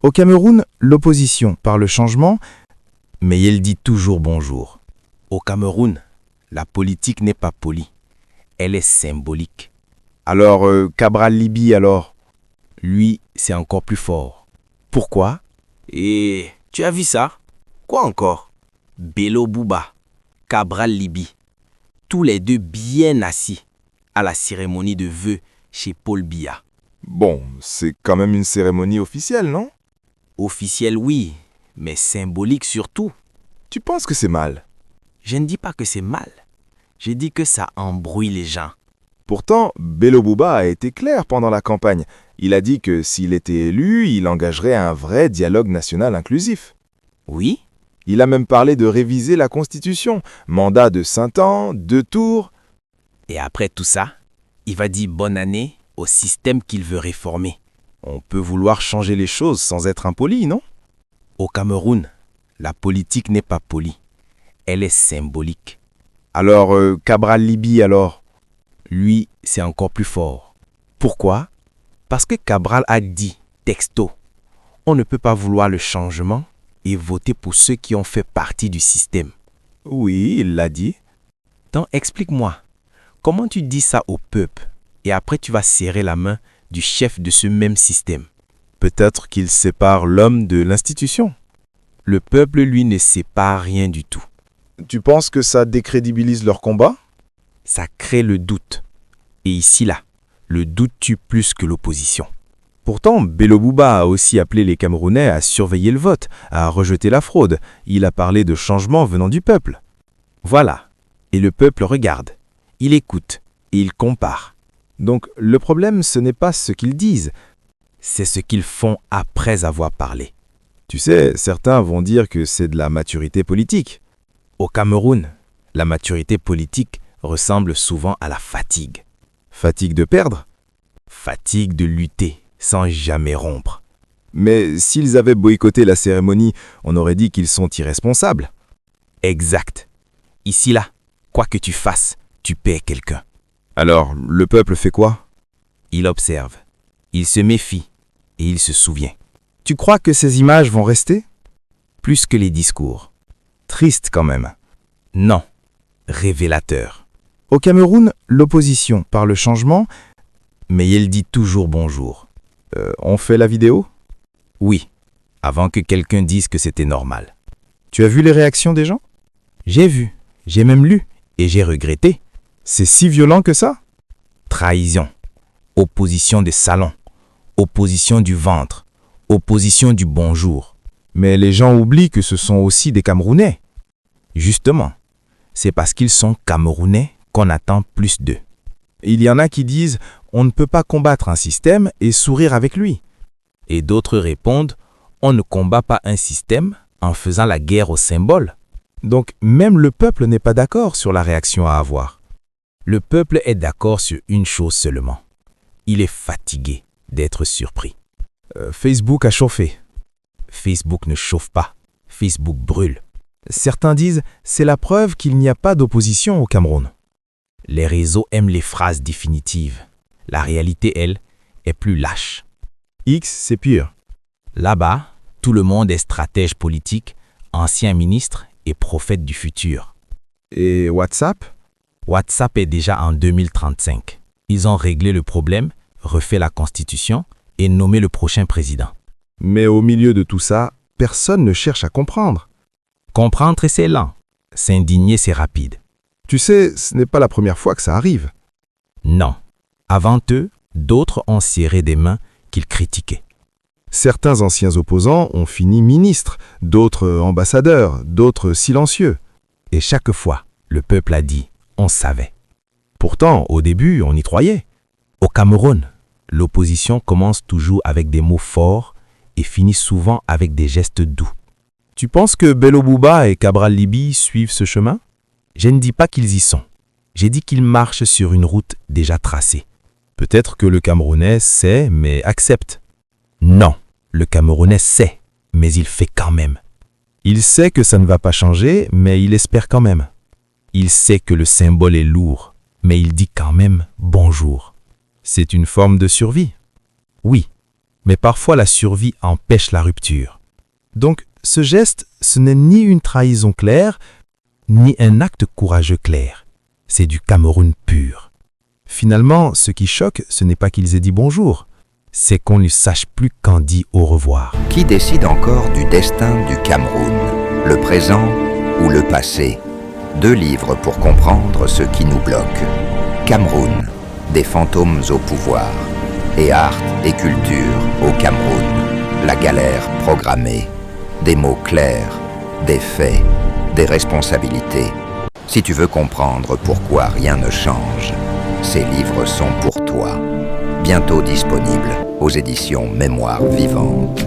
Au Cameroun, l'opposition parle le changement, mais elle dit toujours bonjour. Au Cameroun, la politique n'est pas polie. Elle est symbolique. Alors, Cabral Liby, alors? Lui, c'est encore plus fort. Pourquoi? Et tu as vu ça? Quoi encore? Bello Bouba, Cabral Liby, tous les deux bien assis à la cérémonie de vœux chez Paul Biya. Bon, c'est quand même une cérémonie officielle, non? Officiel, oui, mais symbolique surtout. Tu penses que c'est mal? Je ne dis pas que c'est mal. Je dis que ça embrouille les gens. Pourtant, Bello Bouba a été clair pendant la campagne. Il a dit que s'il était élu, il engagerait un vrai dialogue national inclusif. Oui? Il a même parlé de réviser la Constitution. Mandat de 5 ans, 2 tours. Et après tout ça, il va dire bonne année au système qu'il veut réformer. On peut vouloir changer les choses sans être impoli, non? Au Cameroun, la politique n'est pas polie. Elle est symbolique. Alors, Cabral Liby, alors? Lui, c'est encore plus fort. Pourquoi? Parce que Cabral a dit, texto, on ne peut pas vouloir le changement et voter pour ceux qui ont fait partie du système. Oui, il l'a dit. Donc explique-moi, comment tu dis ça au peuple et après tu vas serrer la main du chef de ce même système? Peut-être qu'il sépare l'homme de l'institution. Le peuple, lui, ne sépare rien du tout. Tu penses que ça décrédibilise leur combat? Ça crée le doute. Et ici, là, le doute tue plus que l'opposition. Pourtant, Bello Bouba a aussi appelé les Camerounais à surveiller le vote, à rejeter la fraude. Il a parlé de changements venant du peuple. Voilà. Et le peuple regarde. Il écoute. Et il compare. Donc, le problème, ce n'est pas ce qu'ils disent. C'est ce qu'ils font après avoir parlé. Tu sais, certains vont dire que c'est de la maturité politique. Au Cameroun, la maturité politique ressemble souvent à la fatigue. Fatigue de perdre? Fatigue de lutter sans jamais rompre. Mais s'ils avaient boycotté la cérémonie, on aurait dit qu'ils sont irresponsables. Exact. Ici là, quoi que tu fasses, tu perds quelqu'un. Alors, le peuple fait quoi? Il observe, il se méfie et il se souvient. Tu crois que ces images vont rester? Plus que les discours. Triste quand même. Non, révélateur. Au Cameroun, l'opposition parle le changement, mais elle dit toujours bonjour. On fait la vidéo? Oui, avant que quelqu'un dise que c'était normal. Tu as vu les réactions des gens? J'ai vu, j'ai même lu et j'ai regretté. C'est si violent que ça? Trahison, opposition de salon, opposition du ventre, opposition du bonjour. Mais les gens oublient que ce sont aussi des Camerounais. Justement, c'est parce qu'ils sont Camerounais qu'on attend plus d'eux. Il y en a qui disent « on ne peut pas combattre un système et sourire avec lui ». Et d'autres répondent « on ne combat pas un système en faisant la guerre aux symboles ». Donc même le peuple n'est pas d'accord sur la réaction à avoir. Le peuple est d'accord sur une chose seulement. Il est fatigué d'être surpris. Facebook a chauffé. Facebook ne chauffe pas. Facebook brûle. Certains disent c'est la preuve qu'il n'y a pas d'opposition au Cameroun. Les réseaux aiment les phrases définitives. La réalité, elle, est plus lâche. X, c'est pur. Là-bas, tout le monde est stratège politique, ancien ministre et prophète du futur. Et WhatsApp? WhatsApp est déjà en 2035. Ils ont réglé le problème, refait la constitution et nommé le prochain président. Mais au milieu de tout ça, personne ne cherche à comprendre. Comprendre, c'est lent. S'indigner, c'est rapide. Tu sais, ce n'est pas la première fois que ça arrive. Non. Avant eux, d'autres ont serré des mains qu'ils critiquaient. Certains anciens opposants ont fini ministres, d'autres ambassadeurs, d'autres silencieux. Et chaque fois, le peuple a dit « on savait ». Pourtant, au début, on y croyait. Au Cameroun, l'opposition commence toujours avec des mots forts et finit souvent avec des gestes doux. Tu penses que Bello Bouba et Cabral Liby suivent ce chemin? Je ne dis pas qu'ils y sont. J'ai dit qu'ils marchent sur une route déjà tracée. Peut-être que le Camerounais sait, mais accepte. Non, le Camerounais sait, mais il fait quand même. Il sait que ça ne va pas changer, mais il espère quand même. Il sait que le symbole est lourd, mais il dit quand même bonjour. C'est une forme de survie. Oui, Mais parfois la survie empêche la rupture. Donc, ce geste, ce n'est ni une trahison claire, ni un acte courageux clair. C'est du Cameroun pur. Finalement, ce qui choque, ce n'est pas qu'ils aient dit bonjour, c'est qu'on ne sache plus quand dit au revoir. Qui décide encore du destin du Cameroun? Le présent ou le passé? 2 livres pour comprendre ce qui nous bloque. Cameroun, des fantômes au pouvoir. Et art et culture au Cameroun. La galère programmée. Des mots clairs, des faits, des responsabilités. Si tu veux comprendre pourquoi rien ne change, ces livres sont pour toi. Bientôt disponibles aux éditions Mémoire vivante.